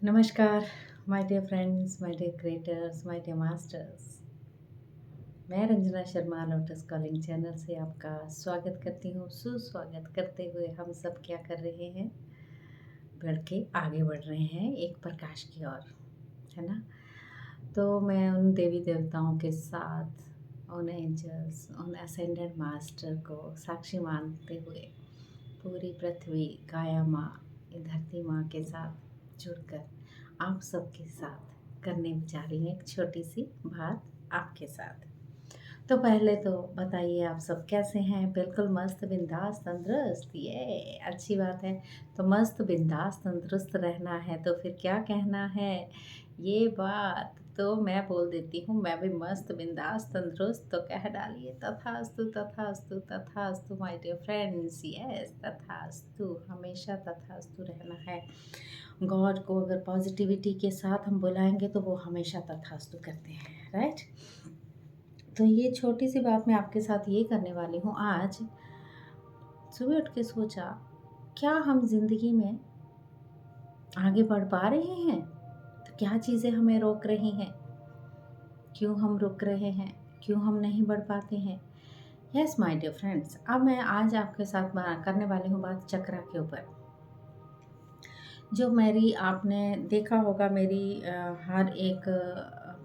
नमस्कार my dear friends, my dear creators, my dear masters. मैं Ranjana Sharma lotus calling channel से आपका स्वागत करती हूँ। सुस्वागत करते हुए हम सब क्या कर रहे हैं? बढ़ के आगे बढ़ रहे हैं एक प्रकाश की ओर, है ना? तो मैं उन देवी देवताओं के साथ, उन एंजल्स, उन असेंडेड मास्टर को साक्षी मानते हुए पूरी पृथ्वी, गाया माँ, ये धरती माँ के साथ जुड़कर आप सबके साथ करने जा रही हूँ एक छोटी सी बात आपके साथ। तो पहले तो बताइए आप सब कैसे हैं? बिल्कुल मस्त, बिंदास, तंदुरुस्त, ये अच्छी बात है। तो मस्त, बिंदास, तंदुरुस्त रहना है तो फिर क्या कहना है? ये बात तो मैं बोल देती हूँ, मैं भी मस्त, बिंदास, तंदुरुस्त, तो कह डालिए तथास्तु, तथास्तु, तथास्तु माय डियर फ्रेंड्स। यस, तथास्तु, हमेशा तथास्तु रहना है। गॉड को अगर पॉजिटिविटी के साथ हम बुलाएंगे तो वो हमेशा तथास्तु करते हैं, राइट? तो ये छोटी सी बात मैं आपके साथ ये करने वाली हूँ आज। सुबह उठ के सोचा, क्या हम जिंदगी में आगे बढ़ पा रहे हैं? तो क्या चीज़ें हमें रोक रही हैं? क्यों हम रुक रहे हैं? क्यों हम नहीं बढ़ पाते हैं? यस माय डियर फ्रेंड्स, अब मैं आज आपके साथ करने वाली हूँ बात चक्रा के ऊपर। जो मेरी आपने देखा होगा मेरी हर एक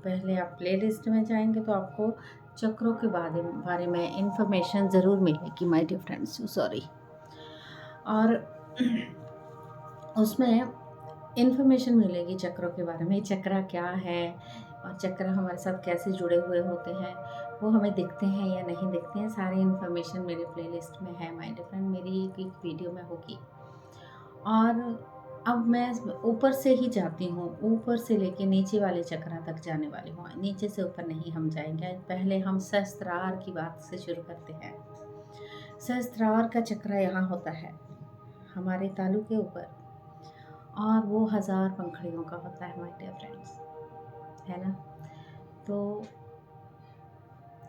पहले आप प्लेलिस्ट में जाएंगे तो आपको चक्रों के बारे में इंफॉर्मेशन ज़रूर मिलेगी माय डियर फ्रेंड्स, सॉरी। और उसमें इंफॉर्मेशन मिलेगी चक्रों के बारे में, चक्रा क्या है और चक्र हमारे साथ कैसे जुड़े हुए होते हैं, वो हमें दिखते हैं या नहीं दिखते हैं, सारी इन्फॉर्मेशन मेरे प्लेलिस्ट में है माय डियर फ्रेंड, मेरी एक वीडियो में होगी। और अब मैं ऊपर से ही जाती हूँ, ऊपर से लेके नीचे वाले चक्रा तक जाने वाली हूँ। नीचे से ऊपर नहीं हम जाएंगे। पहले हम सहस्त्रार की बात से शुरू करते हैं। सहस्त्रार का चक्रा यहाँ होता है हमारे तालू के ऊपर, और वो 1000 पंखड़ियों का होता है माय डियर फ्रेंड्स, है ना? तो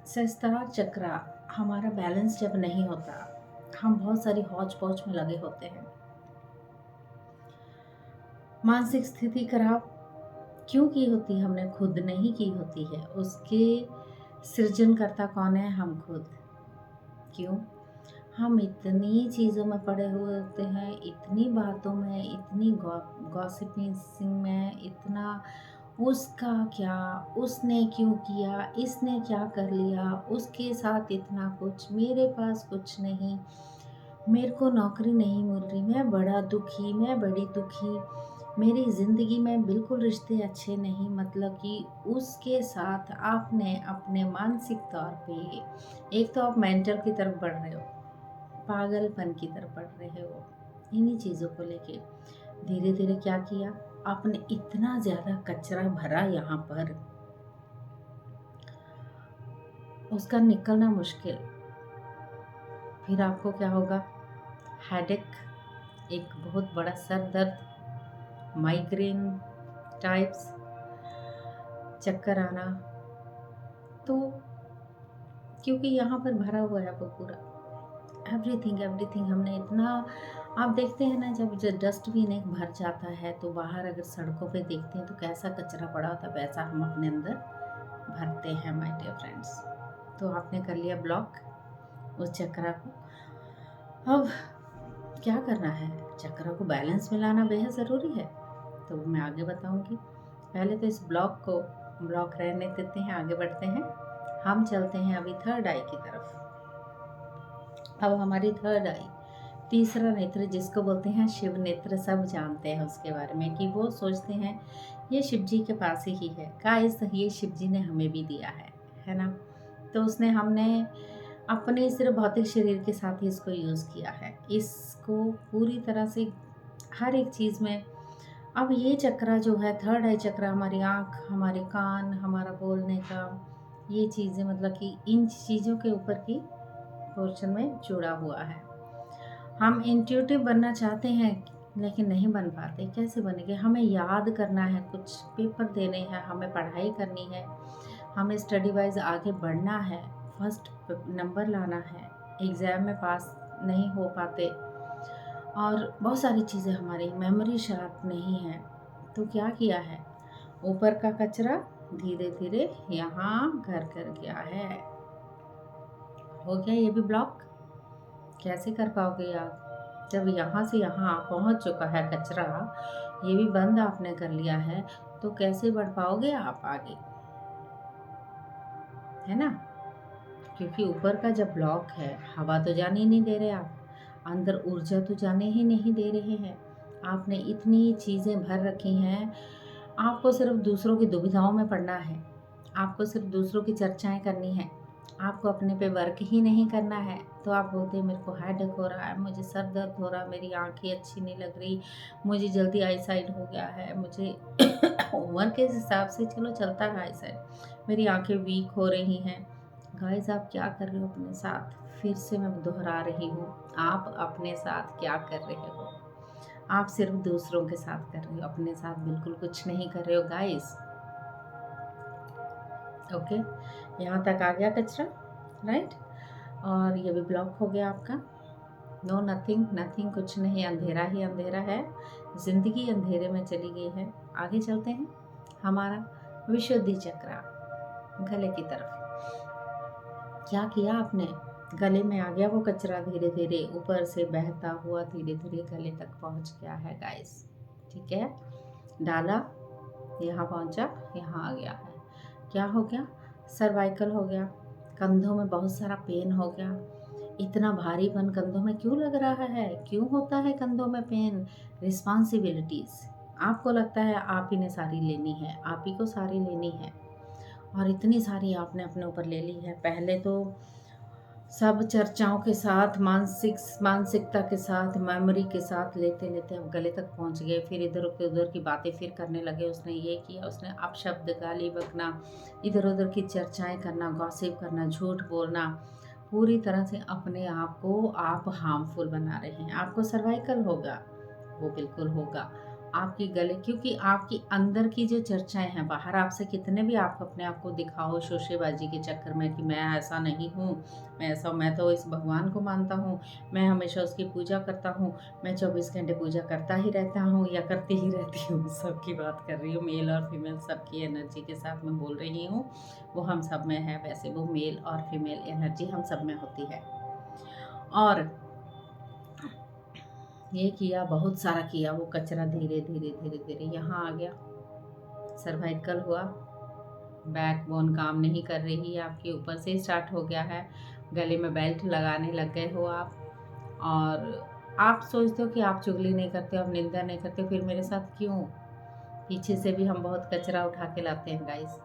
सहस्त्रार चक्रा हमारा बैलेंस जब नहीं होता, हम बहुत सारी हौच पौच में लगे होते हैं। मानसिक स्थिति खराब क्यों की होती? हमने खुद नहीं की होती है। उसके सृजनकर्ता कौन है? हम खुद। क्यों? हम इतनी चीज़ों में पड़े हुए होते हैं, इतनी बातों में, इतनी गॉसिपिंग में, इतना उसका क्या, उसने क्यों किया, इसने क्या कर लिया, उसके साथ इतना कुछ, मेरे पास कुछ नहीं, मेरे को नौकरी नहीं मिल रही, मैं बड़ा दुखी, मैं बड़ी दुखी, मेरी ज़िंदगी में बिल्कुल रिश्ते अच्छे नहीं। मतलब कि उसके साथ आपने अपने मानसिक तौर पे एक तो आप मेंटल की तरफ बढ़ रहे हो, पागलपन की तरफ बढ़ रहे हो, इन्हीं चीज़ों को लेके धीरे धीरे क्या किया, आपने इतना ज़्यादा कचरा भरा यहाँ पर, उसका निकलना मुश्किल। फिर आपको क्या होगा? हेडेक, एक बहुत बड़ा सर दर्द, माइग्रेन टाइप्स, चक्कर आना। तो क्योंकि यहाँ पर भरा हुआ है वो पूरा एवरीथिंग एवरीथिंग, हमने इतना, आप देखते हैं ना जब डस्टबिन एक भर जाता है तो बाहर अगर सड़कों पे देखते हैं तो कैसा कचरा पड़ा होता है, वैसा हम अपने अंदर भरते हैं माय डियर फ्रेंड्स। तो आपने कर लिया ब्लॉक उस चक्रा को। अब क्या करना है? चक्र को बैलेंस में लाना बेहद ज़रूरी है, तो मैं आगे बताऊंगी। पहले तो इस ब्लॉक को ब्लॉक रहने देते हैं, आगे बढ़ते हैं। हम चलते हैं अभी थर्ड आई की तरफ। अब हमारी थर्ड आई, तीसरा नेत्र, जिसको बोलते हैं शिव नेत्र, सब जानते हैं उसके बारे में कि वो सोचते हैं ये शिव जी के पास ही है। गाइस, ये शिव जी ने हमें भी दिया है ना? तो उसने हमने अपने सिर्फ भौतिक शरीर के साथ ही इसको यूज़ किया है, इसको पूरी तरह से हर एक चीज़ में। अब ये चक्रा जो है, थर्ड आई चक्रा, हमारी आँख, हमारे कान, हमारा बोलने का, ये चीज़ें, मतलब कि इन चीज़ों के ऊपर की पोर्शन में जुड़ा हुआ है। हम इंट्यूटिव बनना चाहते हैं लेकिन नहीं बन पाते। कैसे बनेंगे? हमें याद करना है, कुछ पेपर देने हैं, हमें पढ़ाई करनी है, हमें स्टडी वाइज आगे बढ़ना है, फर्स्ट नंबर लाना है, एग्ज़ाम में पास नहीं हो पाते, और बहुत सारी चीज़ें, हमारी मेमोरी शार्प नहीं है। तो क्या किया है, ऊपर का कचरा धीरे धीरे यहाँ घर कर गया है। हो गया ये भी ब्लॉक। कैसे कर पाओगे आप, जब यहाँ से यहाँ पहुँच चुका है कचरा, ये भी बंद आपने कर लिया है, तो कैसे बढ़ पाओगे आप आगे, है ना। क्योंकि ऊपर का जब ब्लॉक है, हवा तो जाने ही नहीं दे रहे आप, अंदर ऊर्जा तो जाने ही नहीं दे रहे हैं। आपने इतनी चीज़ें भर रखी हैं, आपको सिर्फ दूसरों की दुविधाओं में पड़ना है, आपको सिर्फ दूसरों की चर्चाएं करनी है, आपको अपने पे वर्क ही नहीं करना है। तो आप बोलते हैं मेरे को हेडेक हो रहा है, मुझे सर दर्द हो रहा है, मेरी आंखें अच्छी नहीं लग रही, मुझे जल्दी आई साइड हो गया है, मुझे उम्र के हिसाब से चलो चलता है आई साइड, मेरी आंखें वीक हो रही हैं। गाइस आप क्या कर रहे हो अपने साथ, फिर से मैं दोहरा रही हूँ, आप अपने साथ क्या कर रहे हो। आप सिर्फ दूसरों के साथ कर रहे हो, अपने साथ बिल्कुल कुछ नहीं कर रहे हो गाइस। ओके, यहाँ तक आ गया कचरा, राइट। और ये भी ब्लॉक हो गया आपका। नो नथिंग नथिंग, कुछ नहीं, अंधेरा ही अंधेरा है, जिंदगी अंधेरे में चली गई है। आगे चलते हैं हमारा विशुद्धि चक्र गले की तरफ। क्या किया आपने, गले में आ गया वो कचरा, धीरे धीरे ऊपर से बहता हुआ धीरे धीरे गले तक पहुंच गया है गाइस। ठीक है, डाला, यहाँ पहुंचा, यहाँ आ गया है। क्या हो गया, सर्वाइकल हो गया, कंधों में बहुत सारा पेन हो गया। इतना भारीपन कंधों में क्यों लग रहा है, क्यों होता है कंधों में पेन, रिस्पॉन्सिबिलिटीज, आपको लगता है आप ही ने सारी लेनी है, आप ही को सारी लेनी है, और इतनी सारी आपने अपने ऊपर ले ली है। पहले तो सब चर्चाओं के साथ, मानसिकता के साथ, मेमोरी के साथ लेते लेते अब गले तक पहुंच गए, फिर इधर उधर की बातें फिर करने लगे, उसने ये किया, उसने अपशब्द, गाली बकना, इधर उधर की चर्चाएं करना, गॉसिप करना, झूठ बोलना, पूरी तरह से अपने आप को आप हार्मफुल बना रहे हैं। आपको सर्वाइकल होगा, वो बिल्कुल होगा आपकी गले, क्योंकि आपकी अंदर की जो चर्चाएं हैं, बाहर आपसे कितने भी आप अपने आप को दिखाओ शोशेबाजी के चक्कर में कि मैं ऐसा नहीं हूँ, मैं तो इस भगवान को मानता हूँ, मैं हमेशा उसकी पूजा करता हूँ, मैं 24 घंटे पूजा करता ही रहता हूँ या करती ही रहती हूँ, सबकी बात कर रही हूँ, मेल और फीमेल सबकी एनर्जी के साथ मैं बोल रही हूँ, वो हम सब में है, वैसे वो मेल और फीमेल एनर्जी हम सब में होती है। और ये किया, बहुत सारा किया, वो कचरा धीरे धीरे धीरे धीरे यहाँ आ गया, सर्वाइकल हुआ, बैकबोन काम नहीं कर रही है आपकी, ऊपर से स्टार्ट हो गया है, गले में बेल्ट लगाने लग गए हो आप, और आप सोचते हो कि आप चुगली नहीं करते, आप निंदा नहीं करते, फिर मेरे साथ क्यों। पीछे से भी हम बहुत कचरा उठा के लाते हैं गाइस,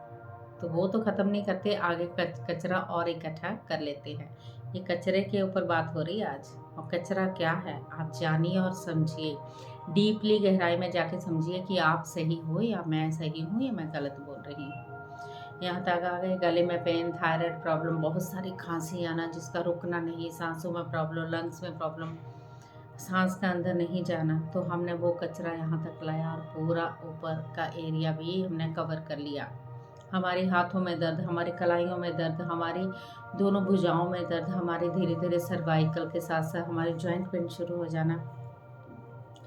तो वो तो ख़त्म नहीं करते, आगे कचरा और इकट्ठा कर लेते हैं। ये कचरे के ऊपर बात हो रही है आज, और कचरा क्या है आप जानिए और समझिए, डीपली गहराई में जाके समझिए कि आप सही हो या मैं सही हूँ या मैं गलत बोल रही हूँ। यहाँ तक आ गए, गले में पेन, थायराइड प्रॉब्लम, बहुत सारी खांसी आना जिसका रुकना नहीं, सांसों में प्रॉब्लम, लंग्स में प्रॉब्लम, सांस का अंदर नहीं जाना, तो हमने वो कचरा यहाँ तक लाया और पूरा ऊपर का एरिया भी हमने कवर कर लिया। हमारे हाथों में दर्द, हमारी कलाइयों में दर्द, हमारी दोनों भुजाओं में दर्द, हमारे धीरे धीरे सर्वाइकल के साथ साथ हमारे जॉइंट पेन शुरू हो जाना।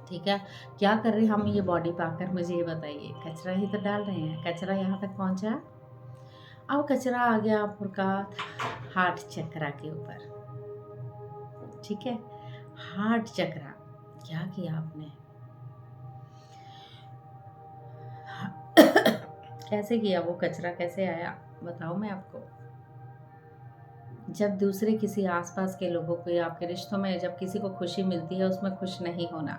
ठीक है, क्या कर रहे हैं हम ये बॉडी पाकर, मुझे ये बताइए, कचरा ही तो डाल रहे हैं। कचरा यहाँ तक पहुँचा, अब कचरा आ गया आपका हार्ट चक्रा के ऊपर। ठीक है, हार्ट चक्रा, क्या किया आपने कैसे किया, वो कचरा कैसे आया बताओ मैं आपको। जब दूसरे किसी आसपास के लोगों को या आपके रिश्तों में जब किसी को खुशी मिलती है, उसमें खुश नहीं होना,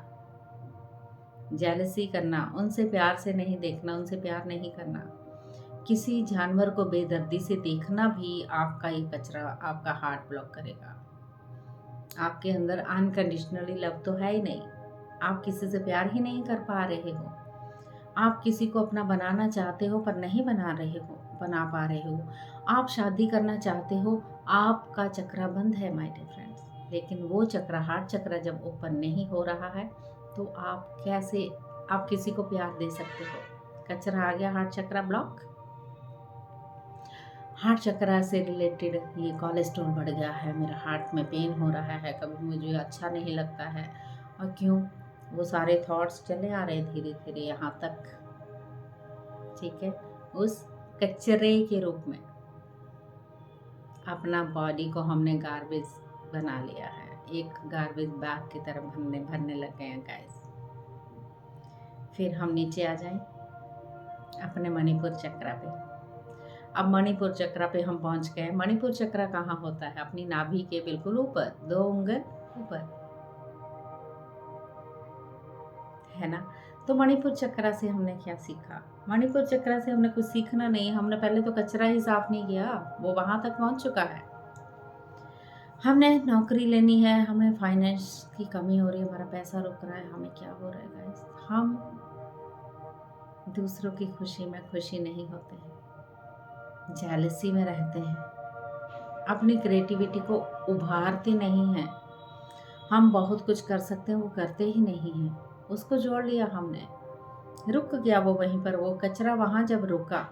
जेलसी करना, उनसे प्यार से नहीं देखना, उनसे प्यार नहीं करना, किसी जानवर को बेदर्दी से देखना भी आपका ये कचरा आपका हार्ट ब्लॉक करेगा। आपके अंदर अनकंडीशनली लव तो है ही नहीं, आप किसी से प्यार ही नहीं कर पा रहे हो, आप किसी को अपना बनाना चाहते हो पर नहीं बना पा रहे हो, आप शादी करना चाहते हो, आपका चक्रा बंद है माय डियर फ्रेंड्स। लेकिन वो चक्रा, हार्ट चक्रा जब ओपन नहीं हो रहा है, तो आप कैसे आप किसी को प्यार दे सकते हो। कचरा आ गया, हार्ट चक्रा ब्लॉक। हार्ट चक्रा से रिलेटेड ये कोलेस्ट्रॉल बढ़ गया है, मेरा हार्ट में पेन हो रहा है, कभी मुझे अच्छा नहीं लगता है, और क्यों, वो सारे थॉट्स चले आ रहे धीरे धीरे यहाँ तक, ठीक है। उस कचरे के रूप में अपना बॉडी को हमने गार्बेज बना लिया है, एक गार्बेज बैग की तरह भरने लग गए हैं गाइस। फिर हम नीचे आ जाएं अपने मणिपुर चक्रा पे। अब मणिपुर चक्रा पे हम पहुंच गए। मणिपुर चक्रा कहाँ होता है? अपनी नाभि के बिल्कुल ऊपर, 2 उंगल ऊपर, है ना। तो मणिपुर चक्रा से हमने क्या सीखा? मणिपुर चक्रा से हमने कुछ सीखना नहीं, हमने पहले तो कचरा ही साफ नहीं किया, वो वहां तक पहुंच चुका है। हमने नौकरी लेनी है, हमें फाइनेंस की कमी हो रही है, हमारा पैसा रुक रहा है, हमें क्या हो रहा है गाइस? हम दूसरों की खुशी में खुशी नहीं होते हैं, जेलसी में रहते हैं, अपनी क्रिएटिविटी को उभारते नहीं हैं। हम बहुत कुछ कर सकते हैं, वो करते ही नहीं हैं। उसको जोड़ लिया हमने, रुक गया वो वहीं पर। वो कचरा वहाँ जब रुका,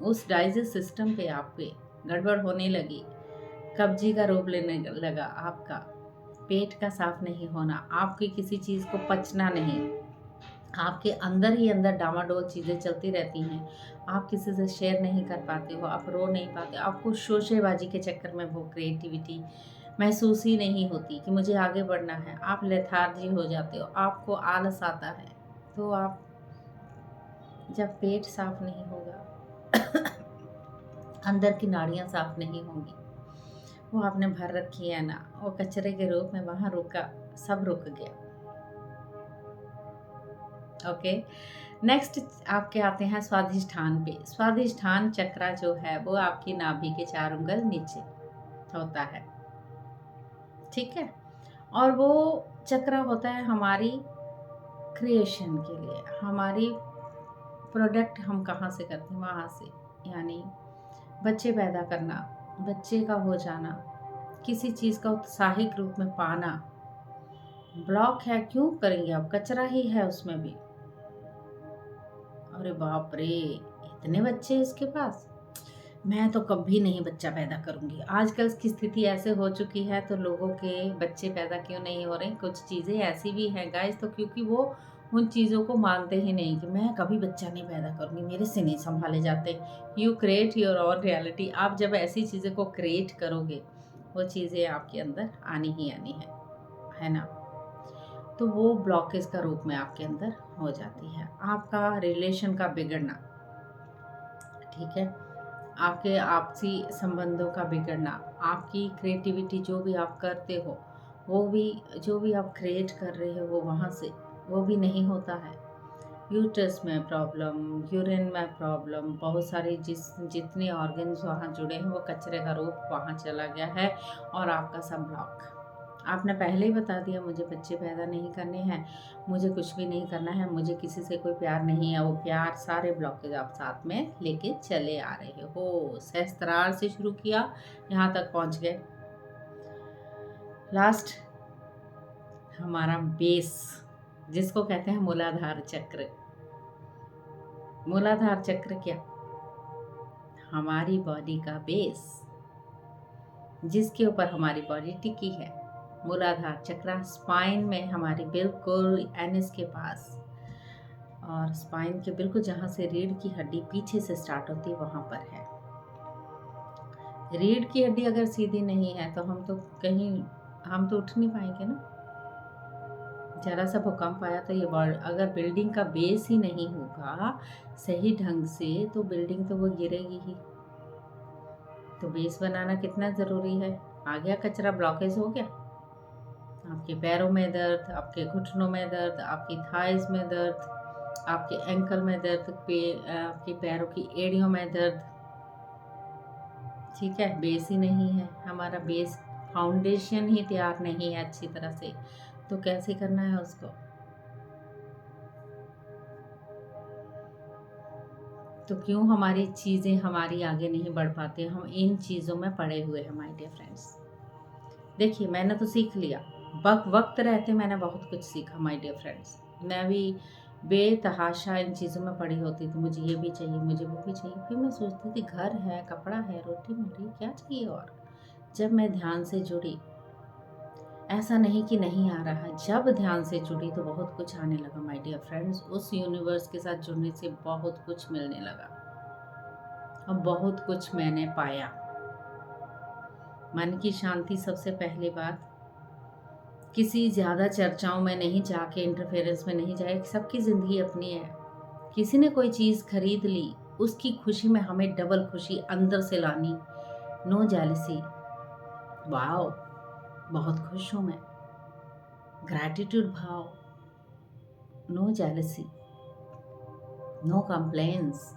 उस डाइजेस्ट सिस्टम पे आपके गड़बड़ होने लगी, कब्जी का रूप लेने लगा, आपका पेट का साफ नहीं होना, आपकी किसी चीज़ को पचना नहीं, आपके अंदर ही अंदर डामाडोल चीज़ें चलती रहती हैं, आप किसी से शेयर नहीं कर पाते हो, आप रो नहीं पाते, आपको शोशेबाजी के चक्कर में वो क्रिएटिविटी महसूस ही नहीं होती कि मुझे आगे बढ़ना है, आप लेथार्जी हो जाते हो, आपको आलस आता है। तो आप जब पेट साफ नहीं होगा अंदर की नाड़ियाँ साफ नहीं होंगी, वो आपने भर रखी है ना, वो कचरे के रूप में वहाँ रुका, सब रुक गया। ओके, नेक्स्ट आपके आते हैं स्वाधिष्ठान पे। स्वाधिष्ठान चक्रा जो है वो आपकी नाभि के 4 उंगल नीचे होता है, ठीक है। और वो चक्रा होता है हमारी क्रिएशन के लिए, हमारी प्रोडक्ट हम कहाँ से करते हैं, वहाँ से, यानी बच्चे पैदा करना, बच्चे का हो जाना, किसी चीज़ का उत्साहिक रूप में पाना। ब्लॉक है, क्यों करेंगे आप? कचरा ही है उसमें भी। अरे बाप रे, इतने बच्चे इसके पास, मैं तो कभी नहीं बच्चा पैदा करूंगी। आजकल की स्थिति ऐसे हो चुकी है, तो लोगों के बच्चे पैदा क्यों नहीं हो रहे? कुछ चीज़ें ऐसी भी हैं गाइस, तो क्योंकि वो उन चीज़ों को मानते ही नहीं कि मैं कभी बच्चा नहीं पैदा करूंगी, मेरे से नहीं संभाले जाते। You create your own reality. आप जब ऐसी चीज़ें को क्रिएट करोगे, वो चीज़ें आपके अंदर आनी ही आनी है ना। तो वो ब्लॉकेज का रूप में आपके अंदर हो जाती है। आपका रिलेशन का बिगड़ना, ठीक है, आपके आपसी संबंधों का बिगड़ना, आपकी क्रिएटिविटी जो भी आप करते हो, वो भी जो भी आप क्रिएट कर रहे हो वो वहाँ से वो भी नहीं होता है। यूट्रस में प्रॉब्लम, यूरिन में प्रॉब्लम, बहुत सारे जितने ऑर्गन्स वहाँ जुड़े हैं वो कचरे का रूप वहाँ चला गया है, और आपका सब ब्लॉक। आपने पहले ही बता दिया मुझे बच्चे पैदा नहीं करने हैं, मुझे कुछ भी नहीं करना है, मुझे किसी से कोई प्यार नहीं है। वो प्यार सारे ब्लॉकेज आप साथ में लेके चले आ रहे हो। सहस्त्रार से शुरू किया, यहाँ तक पहुँच गए। लास्ट हमारा बेस, जिसको कहते हैं मूलाधार चक्र। मूलाधार चक्र क्या? हमारी बॉडी का बेस, जिसके ऊपर हमारी बॉडी टिकी है। मूलाधार चक्र स्पाइन में हमारी बिल्कुल एनएस के पास, और स्पाइन के बिल्कुल जहाँ से रीढ़ की हड्डी पीछे से स्टार्ट होती है वहाँ पर है। रीढ़ की हड्डी अगर सीधी नहीं है तो हम तो उठ नहीं पाएंगे ना। जरा सा भूकंप आया तो ये अगर बिल्डिंग का बेस ही नहीं होगा सही ढंग से, तो बिल्डिंग तो वो गिरेगी ही। तो बेस बनाना कितना ज़रूरी है। आ गया कचरा, ब्लॉकेज हो गया, आपके पैरों में दर्द, आपके घुटनों में दर्द, आपकी थाइस में दर्द, आपके एंकल में दर्द, आपके पैरों की एड़ियों में दर्द, ठीक है। बेस ही नहीं है, हमारा बेस फाउंडेशन ही तैयार नहीं है अच्छी तरह से, तो कैसे करना है उसको? तो क्यों हमारी चीज़ें हमारी आगे नहीं बढ़ पाती? हम इन चीज़ों में पड़े हुए हैं माय डियर फ्रेंड्स। देखिए, मैंने तो सीख लिया, वक्त रहते मैंने बहुत कुछ सीखा माय डियर फ्रेंड्स। मैं भी बेतहाशा इन चीज़ों में पड़ी होती थी, मुझे ये भी चाहिए, मुझे वो भी चाहिए। फिर मैं सोचती थी घर है, कपड़ा है, रोटी मिल रही, क्या चाहिए और? जब मैं ध्यान से जुड़ी, ऐसा नहीं कि नहीं आ रहा, जब ध्यान से जुड़ी तो बहुत कुछ आने लगा माय डियर फ्रेंड्स। उस यूनिवर्स के साथ जुड़ने से बहुत कुछ मिलने लगा और बहुत कुछ मैंने पाया। मन की शांति सबसे पहली बात। किसी ज़्यादा चर्चाओं में नहीं जाके, इंटरफेरेंस में नहीं जाए। सबकी ज़िंदगी अपनी है। किसी ने कोई चीज़ खरीद ली, उसकी खुशी में हमें डबल खुशी अंदर से लानी। No jealousy. वाओ, बहुत खुश हूँ मैं। ग्रैटिट्यूड भाव। No jealousy, no complaints.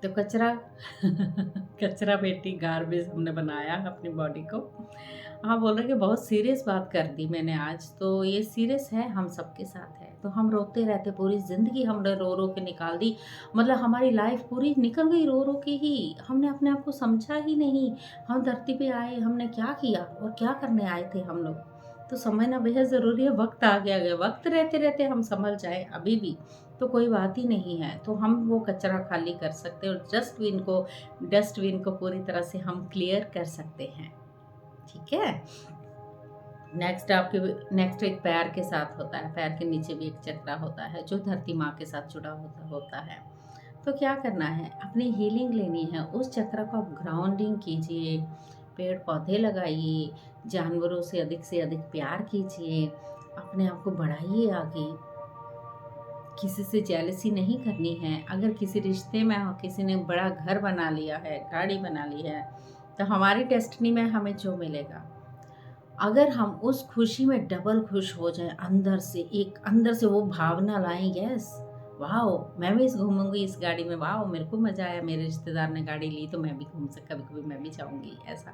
तो कचरा कचरा पेटी, गार्बेज हमने बनाया अपनी बॉडी को। हाँ, बोल रहे कि बहुत सीरियस बात कर दी मैंने आज। तो ये सीरियस है, हम सबके साथ है। तो हम रोते रहते, पूरी ज़िंदगी हमने रो रो के निकाल दी। मतलब हमारी लाइफ पूरी निकल गई रो रो के ही। हमने अपने आप को समझा ही नहीं। हम धरती पे आए, हमने क्या किया और क्या करने आए थे हम लोग। तो समझना बेहद ज़रूरी है। वक्त आ गया, वक्त रहते रहते हम संभल जाए अभी भी तो कोई बात ही नहीं है। तो हम वो कचरा खाली कर सकते हैं और डस्टबिन को पूरी तरह से हम क्लियर कर सकते हैं। ठीक है। नेक्स्ट एक पैर के साथ होता है। पैर के नीचे भी एक चक्रा होता है जो धरती माँ के साथ जुड़ा होता है। तो क्या करना है, अपनी हीलिंग लेनी है। उस चक्र को आप ग्राउंडिंग कीजिए, पेड़ पौधे लगाइए, जानवरों से अधिक प्यार कीजिए, अपने आप को बढ़ाइए आगे। किसी से जेलसी नहीं करनी है। अगर किसी रिश्ते में हो, किसी ने बड़ा घर बना लिया है, गाड़ी बना ली है, तो हमारी डेस्टिनी में हमें जो मिलेगा, अगर हम उस खुशी में डबल खुश हो जाए, अंदर से वो भावना लाएं, यस वाओ, मैं भी घूमूंगी इस गाड़ी में, वाओ मेरे को मजा आया, मेरे रिश्तेदार ने गाड़ी ली तो मैं भी घूम सकता, कभी कभी मैं भी जाऊंगी, ऐसा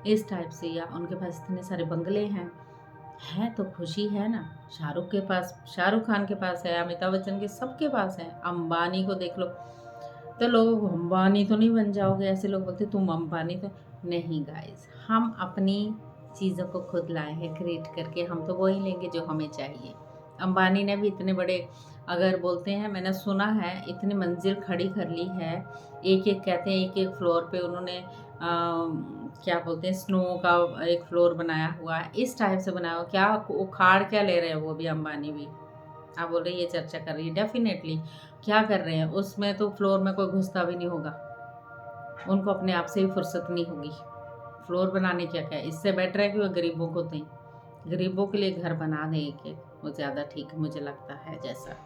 इस टाइप से। या उनके पास इतने सारे बंगले हैं, है तो खुशी है ना। शाहरुख खान के पास है, अमिताभ बच्चन के, सबके पास है। अंबानी को देख लो, तो लोग अंबानी तो नहीं बन जाओगे, ऐसे लोग बोलते तुम अंबानी तो नहीं। गाइस, हम अपनी चीज़ों को खुद लाए हैं क्रिएट करके, हम तो वही लेंगे जो हमें चाहिए। अंबानी ने भी इतने बड़े, अगर बोलते हैं, मैंने सुना है इतनी मंजिल खड़ी कर ली है। एक एक कहते हैं, एक एक फ्लोर पे उन्होंने क्या बोलते हैं, स्नो का एक फ्लोर बनाया हुआ है, इस टाइप से बनाया हुआ। क्या उखाड़ क्या ले रहे हैं वो भी, अंबानी भी। आप बोल रहे ये चर्चा कर रही है, डेफिनेटली क्या कर रहे हैं उसमें, तो फ्लोर में कोई घुसता भी नहीं होगा, उनको अपने आप से ही फुर्सत नहीं होगी। फ्लोर बनाने क्या इससे बेटर है कि वो गरीबों को दें, गरीबों के लिए घर बना दें एक एक, वो ज़्यादा ठीक मुझे लगता है। जैसा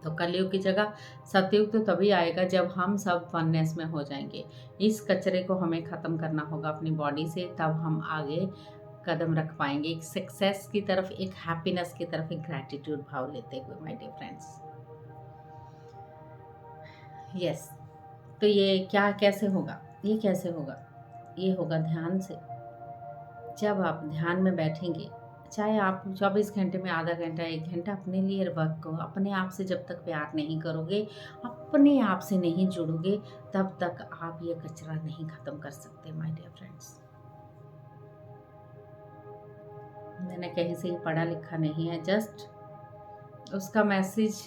तो कलयुग की जगह सतयुग तो तभी आएगा जब हम सब वननेस में हो जाएंगे। इस कचरे को हमें ख़त्म करना होगा अपनी बॉडी से, तब हम आगे कदम रख पाएंगे एक सक्सेस की तरफ, एक हैप्पीनेस की तरफ, एक ग्रैटिट्यूड भाव लेते हुए माय डियर फ्रेंड्स। यस। तो ये क्या कैसे होगा, ये कैसे होगा, ये होगा ध्यान से। जब आप ध्यान में बैठेंगे, चाहे आप 24 घंटे में आधा घंटा 1 घंटा अपने लिए वर्क करो। अपने आप से जब तक प्यार नहीं करोगे, अपने आप से नहीं जुड़ोगे, तब तक आप ये कचरा नहीं ख़त्म कर सकते माय डियर फ्रेंड्स। मैंने कहीं से ही पढ़ा लिखा नहीं है, जस्ट उसका मैसेज,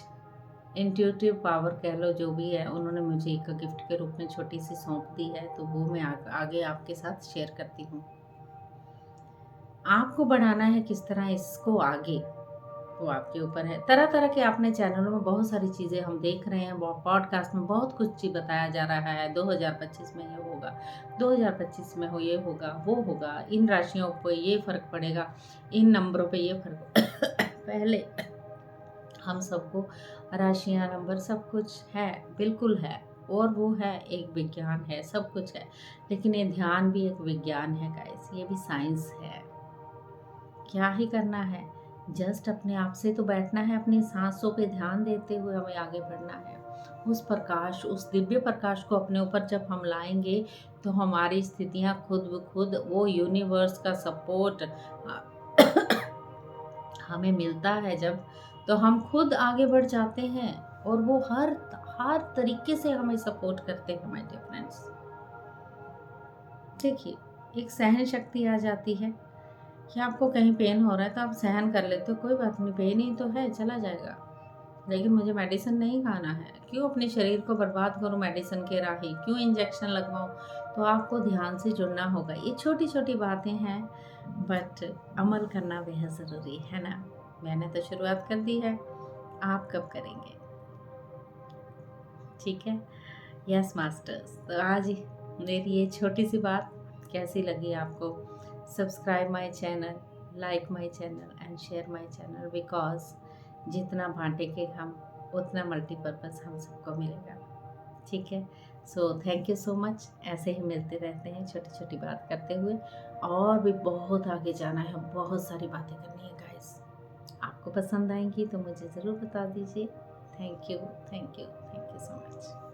इंट्यूटिव पावर कह लो, जो भी है, उन्होंने मुझे एक गिफ्ट के रूप में छोटी सी सौंप दी है, तो वो मैं आगे आपके साथ शेयर करती हूँ। आपको बढ़ाना है किस तरह इसको आगे, वो आपके ऊपर है। तरह तरह के अपने चैनलों में बहुत सारी चीज़ें हम देख रहे हैं, पॉडकास्ट में बहुत कुछ चीज़ बताया जा रहा है। 2025 में ये होगा, 2025 में ये होगा, वो होगा, इन राशियों पर ये फ़र्क पड़ेगा, इन नंबरों पे ये फ़र्क पहले हम सबको राशियाँ, नंबर सब कुछ है, बिल्कुल है, और वो है एक विज्ञान है, सब कुछ है। लेकिन ये ध्यान भी एक विज्ञान है गाइस, ये भी साइंस है। क्या ही करना है, जस्ट अपने आप से तो बैठना है, अपनी सांसों पे ध्यान देते हुए हमें आगे बढ़ना है। उस प्रकाश, उस दिव्य प्रकाश को अपने ऊपर जब हम लाएंगे, तो हमारी स्थितियाँ खुद ब खुद, वो यूनिवर्स का सपोर्ट हमें मिलता है जब, तो हम खुद आगे बढ़ जाते हैं, और वो हर तरीके से हमें सपोर्ट करते हैं माय डियर फ्रेंड्स। देखिए, एक सहन शक्ति आ जाती है कि आपको कहीं पेन हो रहा है तो आप सहन कर लेते हो, कोई बात नहीं, पेन ही तो है, चला जाएगा। लेकिन मुझे मेडिसिन नहीं खाना है, क्यों अपने शरीर को बर्बाद करूं मेडिसिन के राही, क्यों इंजेक्शन लगवाऊं, तो आपको ध्यान से जुड़ना होगा। ये छोटी छोटी बातें हैं, बट अमल करना बेहद ज़रूरी है ना। मैंने तो शुरुआत कर दी है, आप कब करेंगे? ठीक है। यस मास्टर्स, तो आज मेरी ये छोटी सी बात कैसी लगी आपको? Subscribe my channel, like my channel and share my channel, because जितना बांटेंगे हम उतना मल्टीपर्पज़ हम सबको मिलेगा। ठीक है। So thank you so much. ऐसे ही मिलते रहते हैं छोटी छोटी बात करते हुए, और भी बहुत आगे जाना है, बहुत सारी बातें करनी है गाइस। आपको पसंद आएंगी तो मुझे ज़रूर बता दीजिए। Thank you, thank you, thank you so much.